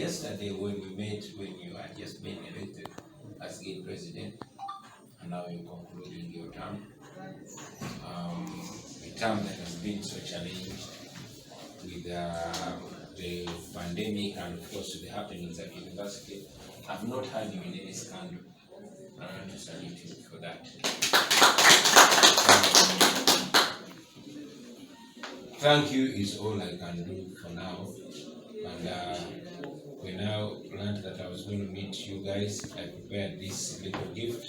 yesterday when we met, when you had just been elected as Guild President, and now you're concluding your term. A term that has been so challenging with the pandemic and of course the happenings at university. I've not heard you in any scandal. I want to salute you for that. Thank you is all I can do for now. And we now learned that I was going to meet you guys. I prepared this little gift.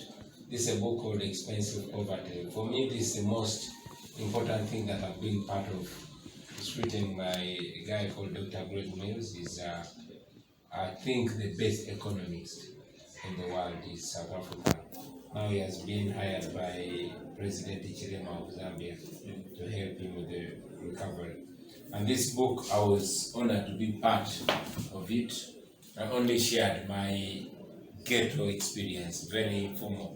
This is a book called Expensive Poverty. For me, this is the most important thing that I've been part of. It's written by a guy called Dr. Bobiwine. He's, I think, the best economist in the world is South Africa. Now he has been hired by President Chilema of Zambia to help him with the recovery. And this book, I was honored to be part of it. I only shared my ghetto experience, very informal,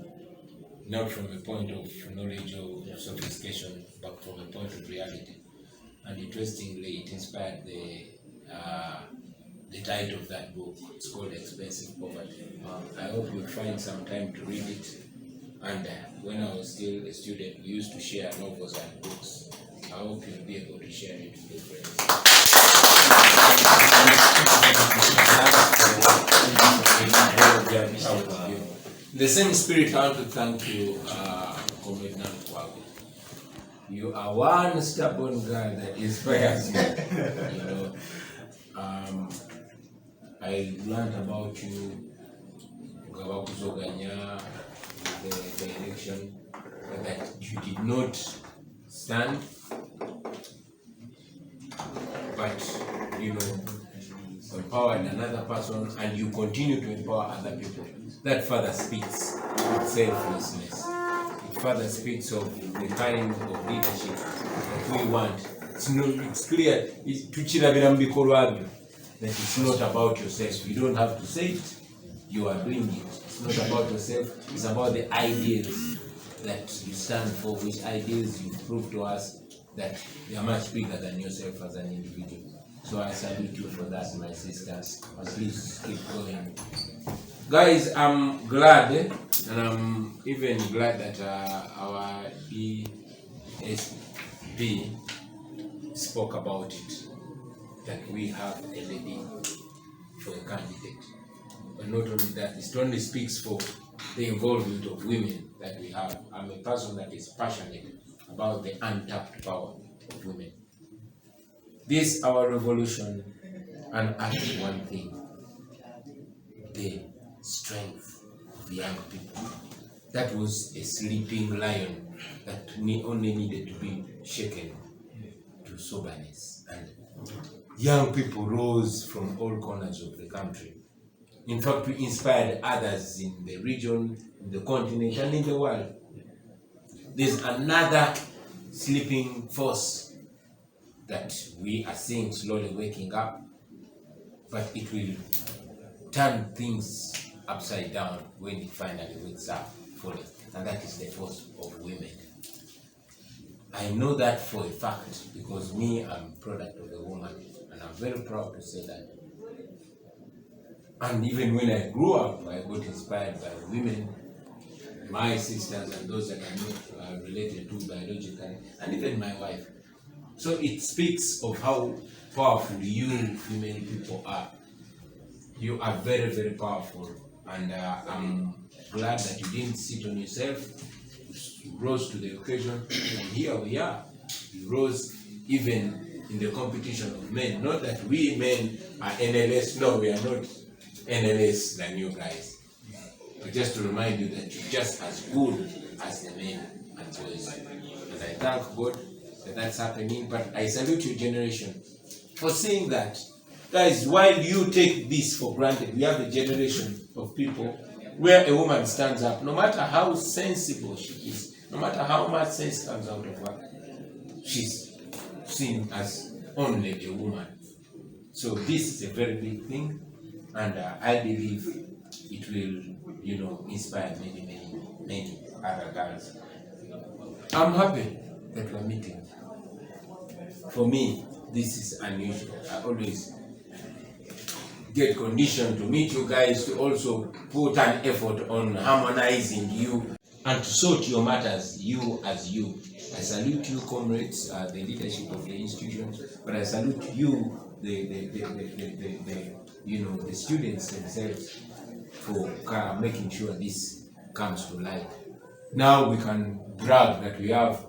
not from a point of knowledge or sophistication, but from a point of reality. And interestingly, it inspired the title of that book. It's called Expensive Poverty. I hope you'll find some time to read it. And when I was still a student, we used to share novels and books. I hope you'll be able to share it with your friends. In the same spirit, I want to thank you, Comrade Muwonge. You are one stubborn guy that inspires me. You know, I learned about you, the election, that you did not stand, but you know, empowered another person, and you continue to empower other people. That further speaks of selflessness. It further speaks of the kind of leadership that we want. It's clear that it's not about yourself. You don't have to say it, you are doing it. It's not about yourself, it's about the ideals that you stand for, which ideals you prove to us that they are much bigger than yourself as an individual. So I salute you for that, my sisters. Please keep going. Guys, I'm glad, and I'm even glad that our DSP spoke about it, that we have a lady for a candidate. But not only that, it only speaks for the involvement of women that we have. I'm a person that is passionate about the untapped power of women. This our revolution unearthed one thing: the strength of young people. That was a sleeping lion that only needed to be shaken to soberness. And young people rose from all corners of the country. In fact, we inspired others in the region, in the continent, and in the world. There's another sleeping force that we are seeing slowly waking up, but it will turn things upside down when it finally wakes up fully, and that is the force of women. I know that for a fact because me, I'm a product of a woman, and I'm very proud to say that. And even when I grew up, I got inspired by women, my sisters and those that I know related to biologically, and even my wife. So it speaks of how powerful you female people are. You are very, very powerful, and I'm glad that you didn't sit on yourself. You rose to the occasion, and here we are. You rose even in the competition of men. Not that we men are NLS, no, we are not NLS than you guys. But just to remind you that you're just as good as the men and boys. And I thank God that that's happening, but I salute your generation for saying that. Guys, while you take this for granted, we have a generation of people where a woman stands up, no matter how sensible she is, no matter how much sense comes out of her, she's seen as only a woman. So this is a very big thing, and I believe it will, inspire many other girls. I'm happy that we're meeting. For me, this is unusual. I always get conditioned to meet you guys, to also put an effort on harmonizing you and to sort your matters, you as you. I salute you, comrades, the leadership of the institution, but I salute you, the students themselves, for making sure this comes to light. Now we can brag that we have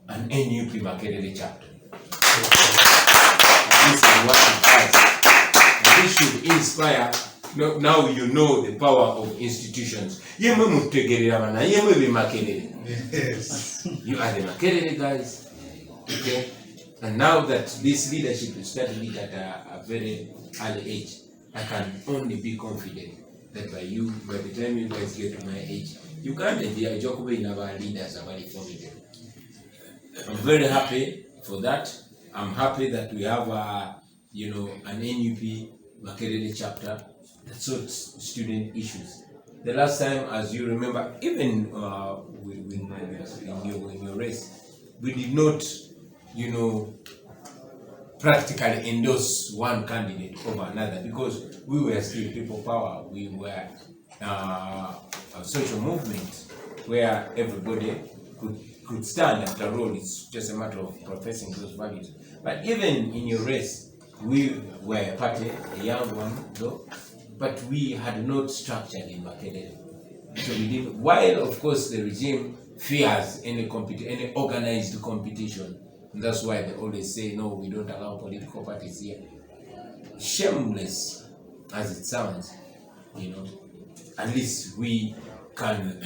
an NUP Makerere chapter. This is what it does. This should inspire. Now you know the power of institutions. Yes. You are the Makerere guys. Okay? And now that this leadership is starting it at a very early age, I can only be confident that by the time you guys get to my age, you can't be a joke in our leaders are very formidable. I'm very happy for that. I'm happy that we have an NUP Makerere chapter that sorts student issues. The last time, as you remember, even in your race, we did not, practically endorse one candidate over another because we were still people power. We were a social movement where everybody could stand. After all, it's just a matter of professing those values. But even in your race, we were a party, a young one though, but we had not structured in Makerere. So we didn't, while of course the regime fears any organized competition, and that's why they always say, no, we don't allow political parties here. Shameless as it sounds, at least we can,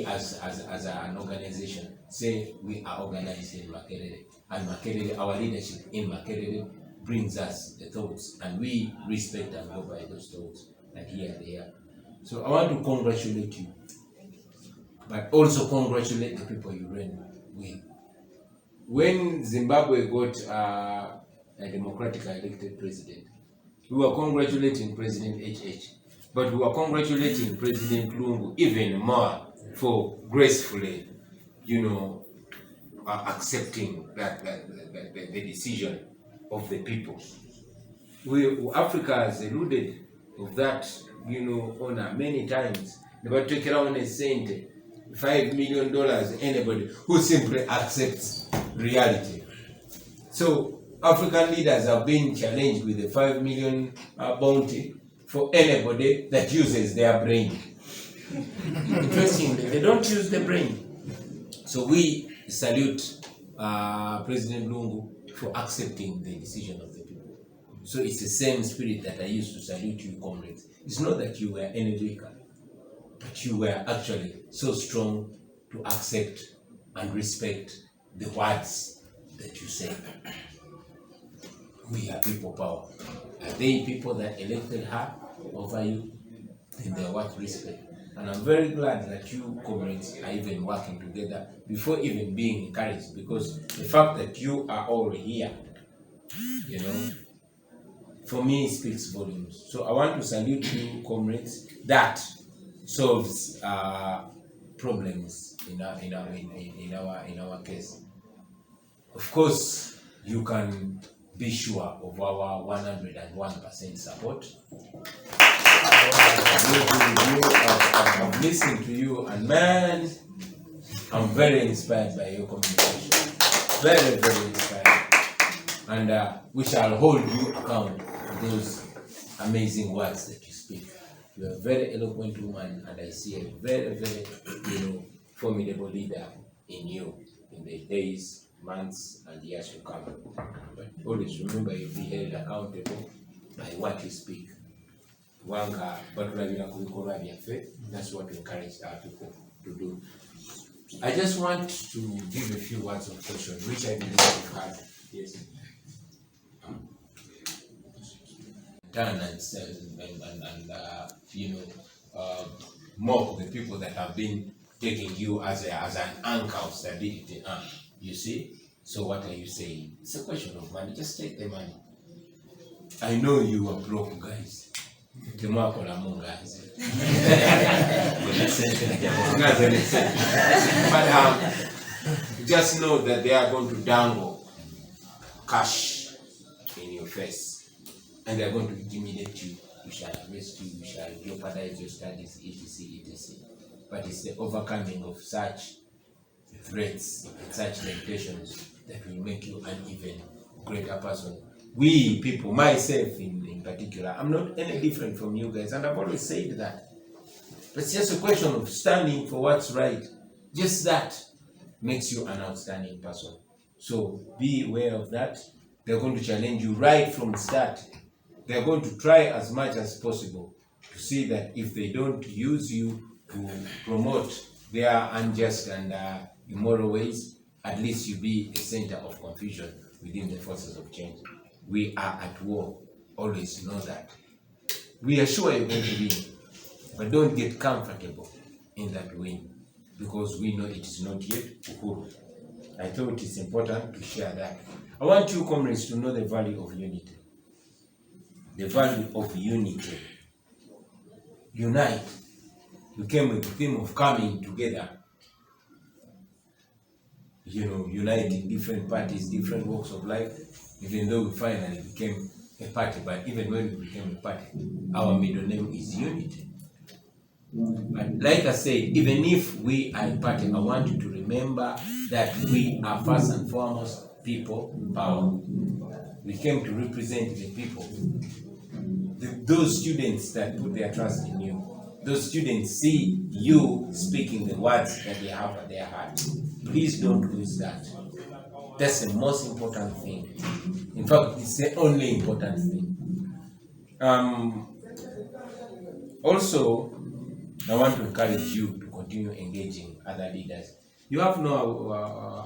as an organization, say we are organized in Makerere, and Makerere, our leadership in Makerere brings us the thoughts, and we respect and go by those thoughts, and here they are. So I want to congratulate you, but also congratulate the people you ran with. When Zimbabwe got a democratically elected president, we were congratulating President HH, but we were congratulating President Lungu even more for gracefully, accepting the decision of the people. Africa has eluded of that, honor many times. Never take around a cent, $5 million, anybody who simply accepts reality. So African leaders have been challenged with the 5 million bounty for anybody that uses their brain. Interestingly, they don't use the brain. So we salute President Lungu for accepting the decision of the people. So it's the same spirit that I used to salute you, comrades. It's not that you were any weaker, but you were actually so strong to accept and respect the words that you say. We are people power. Are they people that elected her over you? Then they are worth respect. And I'm very glad that you comrades are even working together before even being encouraged, because the fact that you are all here, for me speaks volumes. So I want to salute you, comrades. That solves problems in our case. Of course, you can be sure of our 101% support. I've listened to you, and man, I'm very inspired by your communication. Very, very inspired. And we shall hold you account for those amazing words that you speak. You are a very eloquent woman, and I see a very, very, formidable leader in you in the days, months, and years to come. But always remember, you'll be held accountable by what you speak. That's what we encourage our people to do. I just want to give a few words of caution, which I believe you've had. Yes. Done and mock the people that have been taking you as an anchor of stability. You see? So what are you saying? It's a question of money. Just take the money. I know you are broke, guys. Guys. But just know that they are going to dangle cash in your face. and they are going to intimidate you. We shall arrest you, we shall jeopardize your studies, etc., etc. But it's the overcoming of such threats and such temptations that will make you an even greater person. We people, myself in particular, I'm not any different from you guys, and I've always said that. It's just a question of standing for what's right. Just that makes you an outstanding person. So be aware of that. They're going to challenge you right from the start. They're going to try as much as possible to see that if they don't use you to promote their unjust and immoral ways, at least you be a center of confusion within the forces of change. We are at war. Always know that. We are sure you're going to win, but don't get comfortable in that win, because we know it is not yet Uhuru. I thought it's important to share that. I want you comrades to know the value of unity. The value of unity. Unite. You came with the theme of coming together. You know, uniting different parties, different walks of life, even though we finally became a party. But even when we became a party, our middle name is Unity. But like I said, even if we are a party, I want you to remember that we are first and foremost people power. We came to represent the people. Those students that put their trust in you, those students see you speaking the words that they have at their heart. Please don't lose that. That's the most important thing. In fact, it's the only important thing. Also, I want to encourage you to continue engaging other leaders. You have no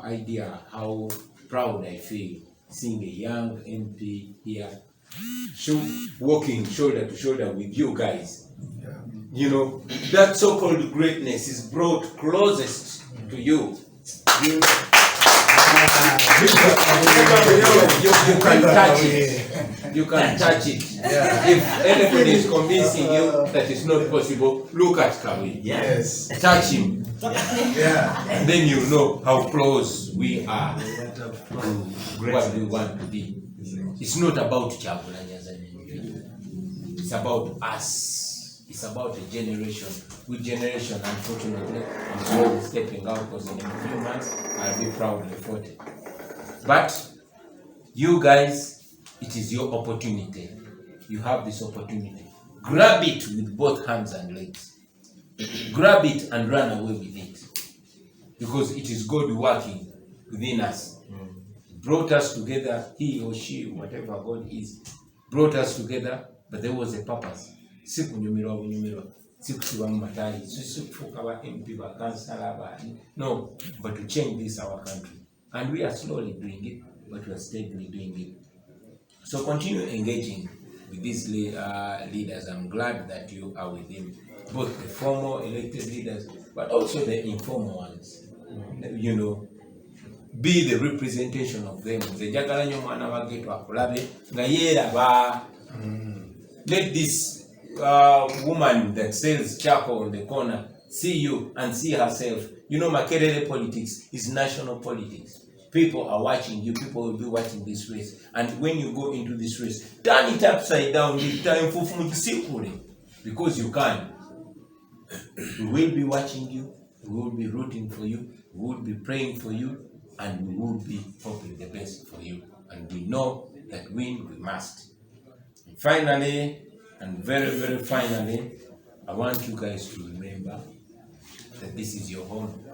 idea how proud I feel seeing a young MP here walking shoulder to shoulder with you guys. Yeah. You know, that so-called greatness is brought closest to you. You can touch it. You can touch it. Yeah. If anybody is convincing you that it's not possible, look at Kawi. Yes. Touch him. Yeah. And then you know how close we are to what we want to be. It's not about Chakulanya as an individual. It's about us. It's about a generation. With generation, unfortunately, I'm slowly stepping out because in a few months I'll be proudly 40. But you guys, it is your opportunity. You have this opportunity. Grab it with both hands and legs. Grab it and run away with it. Because it is God working within us. Brought us together, he or she, whatever God is, brought us together, but there was a purpose. No, but to change this our country. And we are slowly doing it, but we are steadily doing it. So continue engaging with these leaders. I'm glad that you are with him, both the formal elected leaders, but also the informal ones. You know, be the representation of them. Let this woman that sells charcoal on the corner see you and see herself. You know, Makerere politics is national politics. People are watching you. People will be watching this race. And when you go into this race, turn it upside down. Because you can. We will be watching you. We will be rooting for you. We will be praying for you. And we will be hoping the best for you. And we know that win we must. And finally, and very, very finally, I want you guys to remember that this is your home.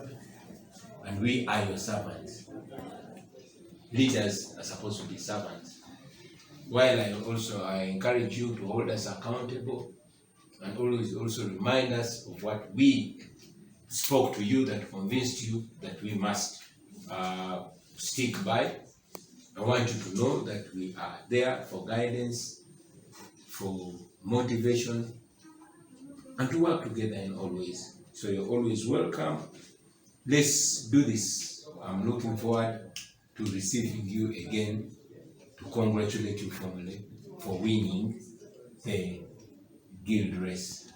And we are your servants. Leaders are supposed to be servants. While I encourage you to hold us accountable and always also remind us of what we spoke to you that convinced you that we must stick by. I want you to know that we are there for guidance, for motivation, and to work together in all ways. So you're always welcome. Let's do this. I'm looking forward to receiving you again, to congratulate you formally for winning the guild race.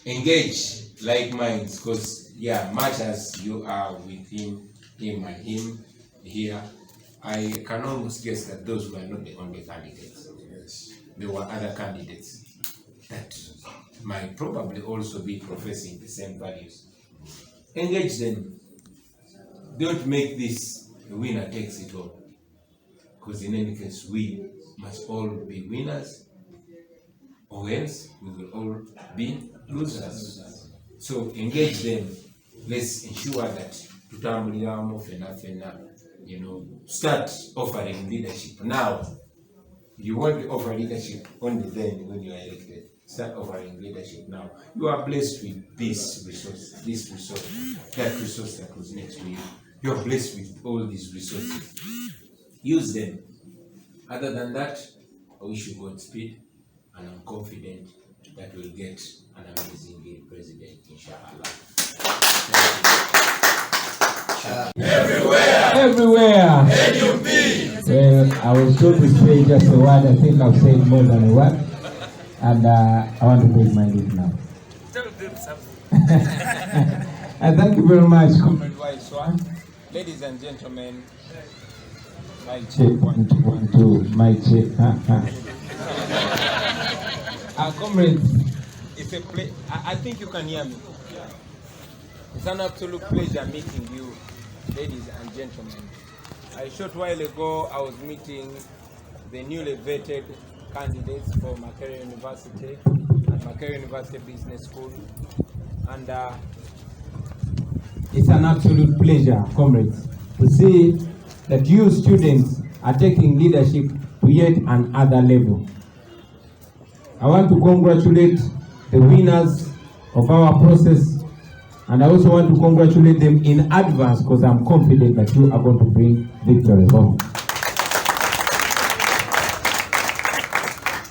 Engage like minds, because much as you are with him and him here, I can almost guess that those were not the only candidates. Yes. there were other candidates that might probably also be professing the same values. Engage them. Don't make this a winner takes it all. Because in any case, we must all be winners, or else we will all be losers. So engage them. Let's ensure that start offering leadership now. You want to offer leadership only then when you are elected. Start offering leadership now. You are blessed with this resource, that resource that was next to you. You are blessed with all these resources. Use them. Other than that, I wish you Godspeed, and I'm confident that we'll get an amazing president, inshallah. Everywhere. Well, I was told to say just a word. I think I've said more than a word, and I want to take my leave now. Tell them something. And thank you very much, Comrade White. Ladies and gentlemen, mic check, 1, 2, 1, 2, mic check. Comrades, it's a I think you can hear me. It's an absolute pleasure meeting you, ladies and gentlemen. A short while ago, I was meeting the newly vetted candidates for Makerere University and Makerere University Business School, and it's an absolute pleasure, comrades, to see that you students are taking leadership to yet another level. I want to congratulate the winners of our process, and I also want to congratulate them in advance because I'm confident that you are going to bring victory home.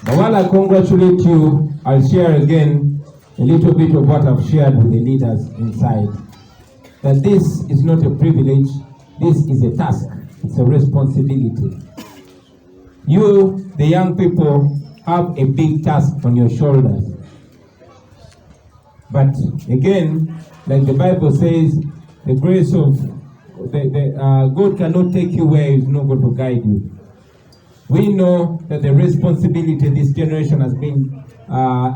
But while I congratulate you, I'll share again a little bit of what I've shared with the leaders inside. That this is not a privilege, this is a task, it's a responsibility. You, the young people, have a big task on your shoulders. But again, like the Bible says, the grace of God cannot take you where He's not going to guide you. We know that the responsibility this generation has been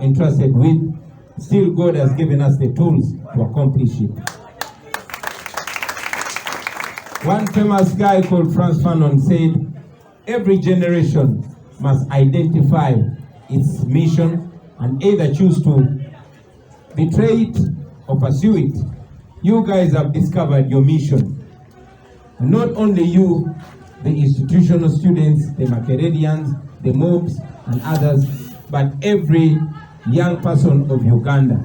entrusted with, still God has given us the tools to accomplish it. One famous guy called Franz Fanon said, every generation must identify its mission and either choose to betray it or pursue it. You guys have discovered your mission. And not only you, the institutional students, the Makererians, the MUBS and others, but every young person of Uganda.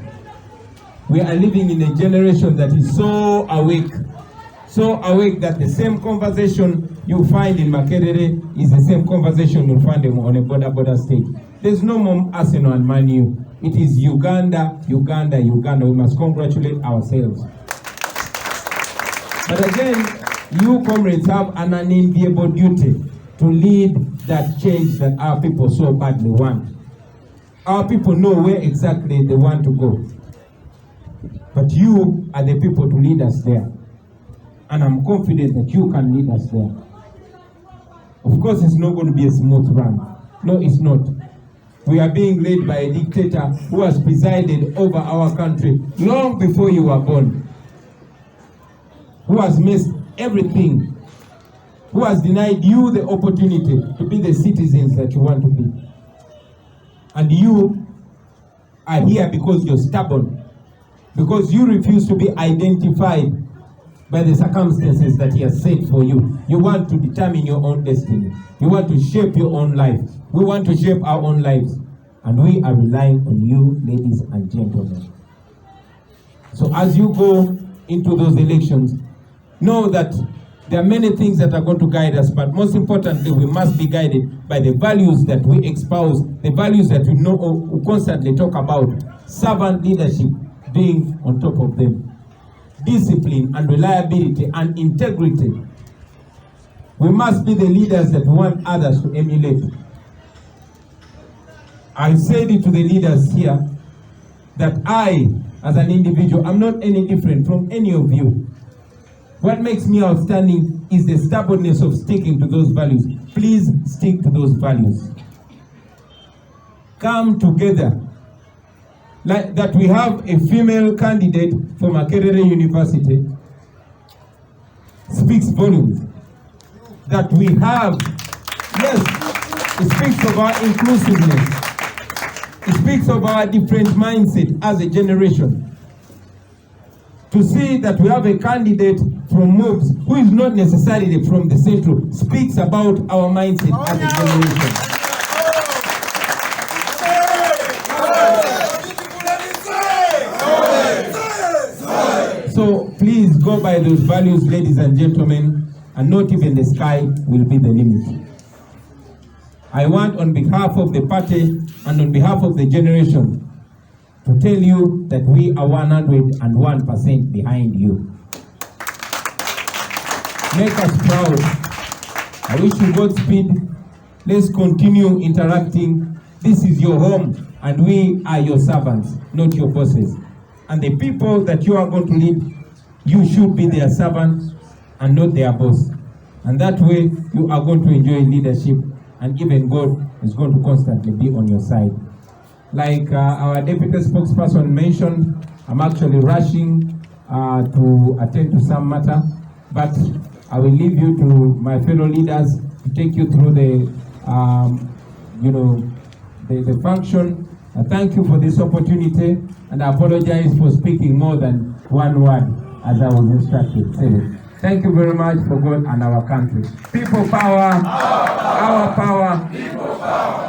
We are living in a generation that is so awake that the same conversation you find in Makerere is the same conversation you'll find on a border state. There's no more Arsenal and Man U. It is Uganda, Uganda, Uganda. We must congratulate ourselves. But again, you comrades have an unenviable duty to lead that change that our people so badly want. Our people know where exactly they want to go. But you are the people to lead us there. And I'm confident that you can lead us there. Of course, it's not going to be a smooth run. No, it's not. We are being led by a dictator who has presided over our country long before you were born, who has missed everything, who has denied you the opportunity to be the citizens that you want to be. And you are here because you're stubborn, because you refuse to be identified by the circumstances that He has set for you. You want to determine your own destiny. You want to shape your own life. We want to shape our own lives. And we are relying on you, ladies and gentlemen. So as you go into those elections, know that there are many things that are going to guide us, but most importantly, we must be guided by the values that we espouse, the values that we know, we constantly talk about, servant leadership being on top of them. Discipline and reliability and integrity. We must be the leaders that we want others to emulate. I said it to the leaders here that I, as an individual, I'm not any different from any of you. What makes me outstanding is the stubbornness of sticking to those values. Please stick to those values. come together. Like that we have a female candidate for Makerere University speaks volumes. That we have, yes, it speaks of our inclusiveness. It speaks of our different mindset as a generation. To see that we have a candidate from MUBS who is not necessarily from the central speaks about our mindset as a generation. So please go by those values, ladies and gentlemen, and not even the sky will be the limit. I want, on behalf of the party and on behalf of the generation, to tell you that we are 101% behind you. Make us proud. I wish you Godspeed. Let's continue interacting. This is your home, and we are your servants, not your bosses. And the people that you are going to lead, you should be their servants and not their boss. And that way, you are going to enjoy leadership, and even God is going to constantly be on your side. Like our deputy spokesperson mentioned, I'm actually rushing to attend to some matter, but I will leave you to my fellow leaders to take you through the, the function. Thank you for this opportunity, and I apologize for speaking more than one word as I was instructed. So, thank you very much for God and our country. People power, our power. People power.